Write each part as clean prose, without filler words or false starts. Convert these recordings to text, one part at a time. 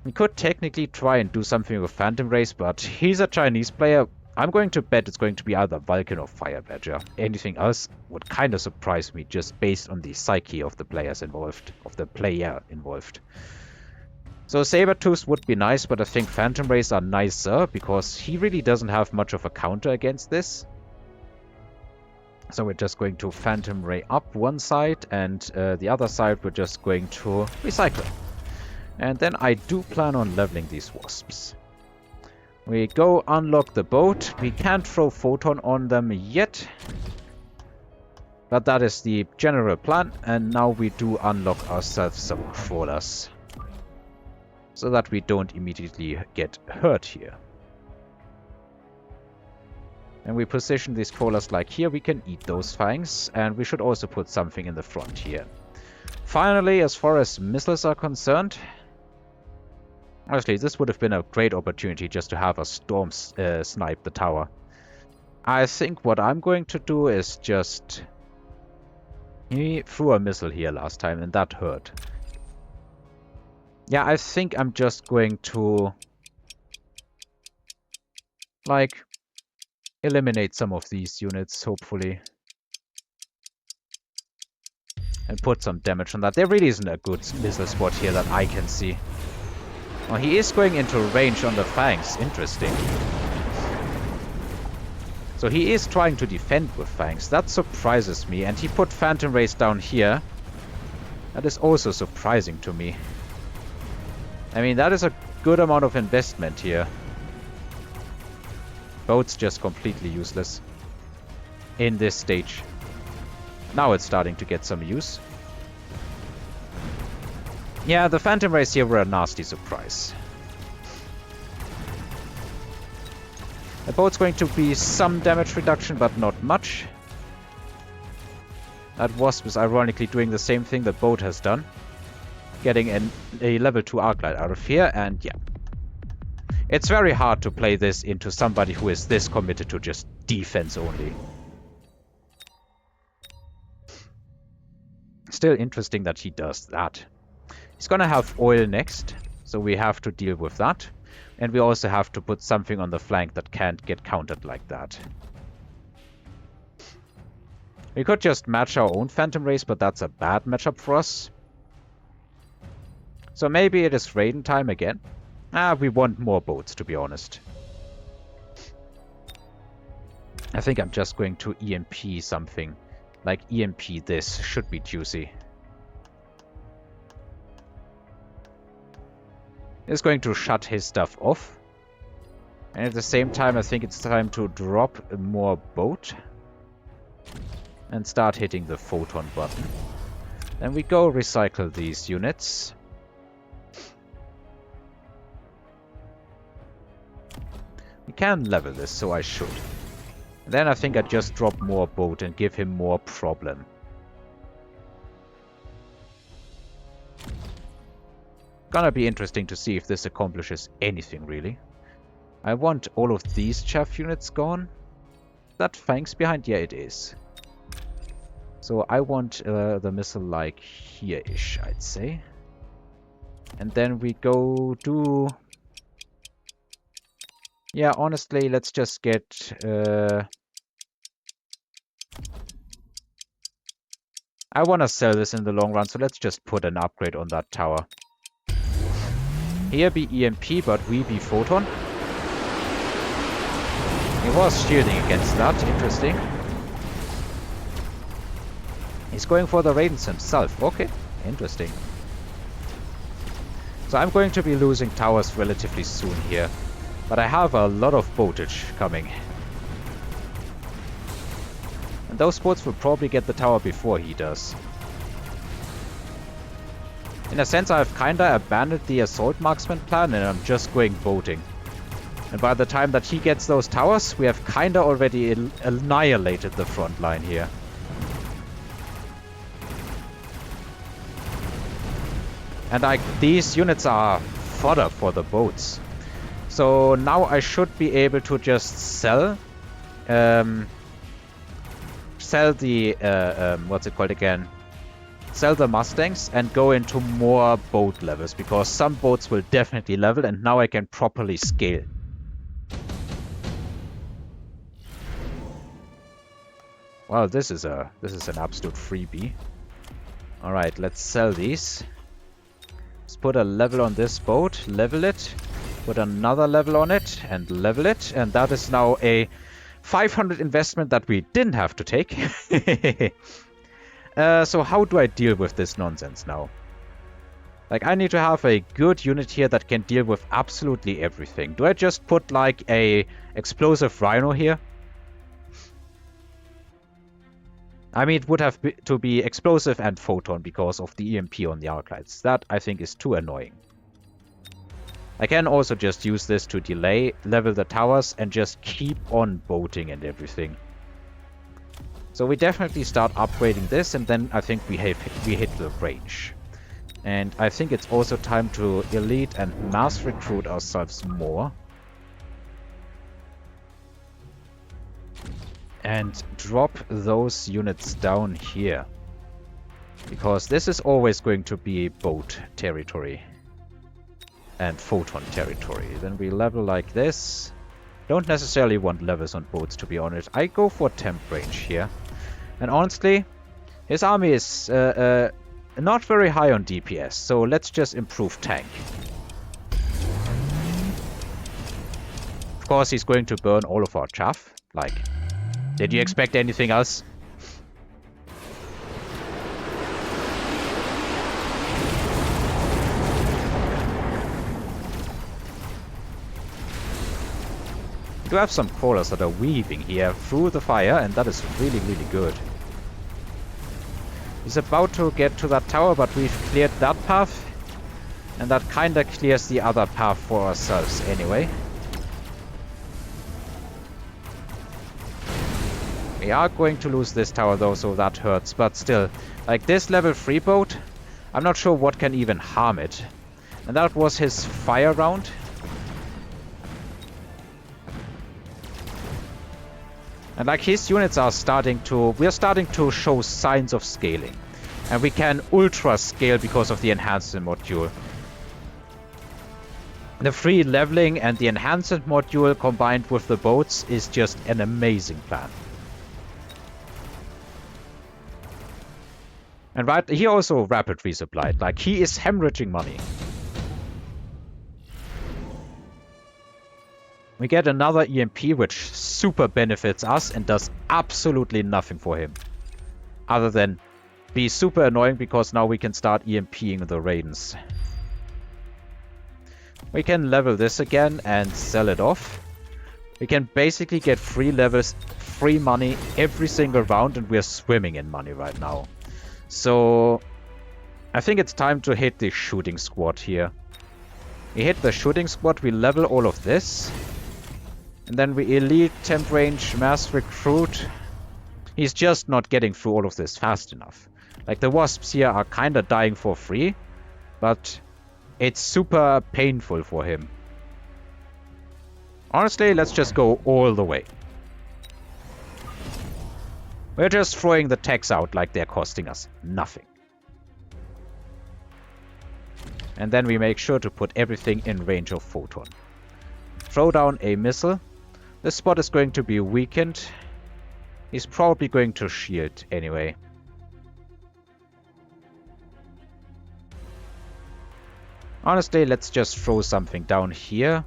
We could technically try and do something with Phantom Race, but he's a Chinese player. I'm going to bet it's going to be either Vulcan or Fire Badger. Anything else would kind of surprise me just based on the psyche of the players involved, So Sabertooth would be nice, but I think Phantom Rays are nicer because he really doesn't have much of a counter against this. So we're just going to Phantom Ray up one side, and the other side we're just going to recycle. And then I do plan on leveling these wasps. We go unlock the boat. We can't throw photon on them yet. But that is the general plan. And now we do unlock ourselves some crawlers. So that we don't immediately get hurt here. And we position these crawlers like here. We can eat those fangs. And we should also put something in the front here. Finally, as far as missiles are concerned... Honestly, this would have been a great opportunity just to have a storm snipe the tower. I think what I'm going to do is just... He threw a missile here last time and that hurt. Yeah, I think I'm just going to... like... eliminate some of these units, hopefully. And put some damage on that. There really isn't a good missile spot here that I can see. Oh, he is going into range on the fangs. Interesting. So he is trying to defend with fangs. That surprises me. And he put Phantom Rays down here. That is also surprising to me. I mean, that is a good amount of investment here. Boat's just completely useless. In this stage. Now it's starting to get some use. Yeah, the Phantom Rays here were a nasty surprise. The boat's going to be some damage reduction, but not much. That Wasp is ironically doing the same thing that boat has done. Getting a level 2 Arclight out of here, and yeah. It's very hard to play this into somebody who is this committed to just defense only. Still interesting that he does that. He's gonna have oil next, so we have to deal with that. And we also have to put something on the flank that can't get countered like that. We could just match our own Phantom Rays, but that's a bad matchup for us. So maybe it is Raiden time again. We want more boats, to be honest. I think I'm just going to EMP something. Like EMP this, should be juicy. Is going to shut his stuff off. And at the same time, I think it's time to drop more boat. And start hitting the photon button. Then we go recycle these units. We can level this, so I should. Then I think I just drop more boat and give him more problem. Gonna be interesting to see if this accomplishes anything, really. I want all of these chaff units gone. That fangs behind? Yeah, it is. So I want the missile like here-ish, I'd say. And then we go do... Yeah, honestly, let's just get... I want to sell this in the long run, so let's just put an upgrade on that tower. Here be EMP, but we be Photon. He was shielding against that, interesting. He's going for the Raidens himself, okay, interesting. So I'm going to be losing towers relatively soon here. But I have a lot of boatage coming. And those boats will probably get the tower before he does. In a sense, I've kinda abandoned the assault marksman plan and I'm just going boating. And by the time that he gets those towers, we have kinda already annihilated the front line here. And these units are fodder for the boats. So now I should be able to just sell the what's it called again? sell the Mustangs and go into more boat levels, because some boats will definitely level, and now I can properly scale. Well, this is an absolute freebie. All right, let's sell these. Let's put a level on this boat, level it, put another level on it, and level it, and that is now a 500 investment that we didn't have to take. So how do I deal with this nonsense now? Like, I need to have a good unit here that can deal with absolutely everything. Do I just put like a explosive rhino here? I mean, it would have to be explosive and photon because of the EMP on the arc lights. That, I think, is too annoying. I can also just use this to delay, level the towers, and just keep on boating and everything. So we definitely start upgrading this, and then I think we hit the range. And I think it's also time to elite and mass recruit ourselves more. And drop those units down here. Because this is always going to be boat territory. And photon territory. Then we level like this. Don't necessarily want levels on boats, to be honest. I go for temp range here. And honestly, his army is not very high on DPS, so let's just improve tank. Of course, he's going to burn all of our chaff. Like, did you expect anything else? We do have some crawlers that are weaving here through the fire, and that is really, really good. He's about to get to that tower, but we've cleared that path. And that kinda clears the other path for ourselves anyway. We are going to lose this tower though, so that hurts. But still, like this level 3 boat, I'm not sure what can even harm it. And that was his fire round. And like his units are we're starting to show signs of scaling. And we can ultra scale because of the enhancement module. The free leveling and the enhancement module combined with the boats is just an amazing plan. And right, he also rapid resupplied, like he is hemorrhaging money. We get another EMP which super benefits us and does absolutely nothing for him. Other than be super annoying because now we can start EMPing the Raidens. We can level this again and sell it off. We can basically get free levels, free money every single round, and we're swimming in money right now. So I think it's time to hit the shooting squad here. We hit the shooting squad, we level all of this. And then we elite, temp range, mass recruit. He's just not getting through all of this fast enough. Like the wasps here are kinda dying for free, but it's super painful for him. Honestly, let's just go all the way. We're just throwing the techs out like they're costing us nothing. And then we make sure to put everything in range of photon. Throw down a missile. This spot is going to be weakened. He's probably going to shield anyway. Honestly, let's just throw something down here.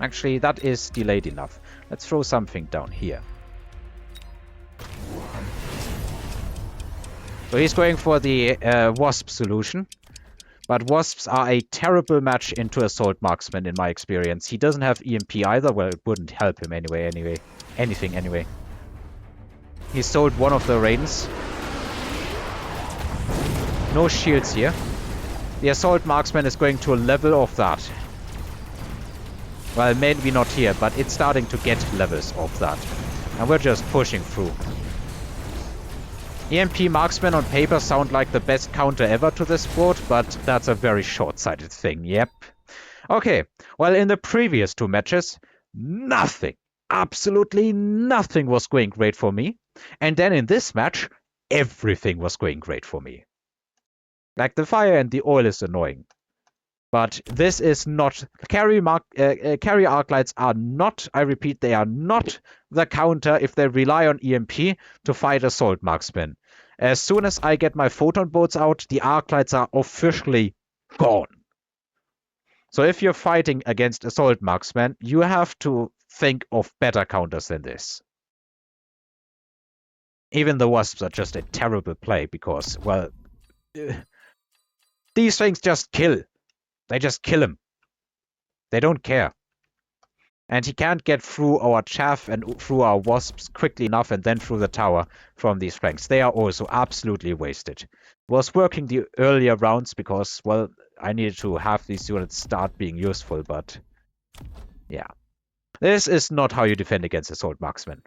Actually, that is delayed enough. Let's throw something down here. So he's going for the wasp solution. But wasps are a terrible match into assault marksman in my experience. He doesn't have EMP either. Well, it wouldn't help him anyway. Anything anyway. He sold one of the Raidens. No shields here. The assault marksman is going to level off that. Well, maybe not here, but it's starting to get levels of that. And we're just pushing through. EMP marksmen on paper sound like the best counter ever to this board, but that's a very short-sighted thing, yep. Okay, well, in the previous two matches, nothing, absolutely nothing was going great for me. And then in this match, everything was going great for me. Like, the fire and the oil is annoying. But this is not... Carry arc lights are not, I repeat, they are not the counter if they rely on EMP to fight assault marksmen. As soon as I get my photon bolts out, the arc lights are officially gone. So if you're fighting against assault marksmen, you have to think of better counters than this. Even the wasps are just a terrible play because, well, these things just kill. They just kill him. They don't care. And he can't get through our chaff and through our wasps quickly enough and then through the tower from these flanks. They are also absolutely wasted. Was working the earlier rounds because, well, I needed to have these units start being useful, but yeah. This is not how you defend against assault marksmen.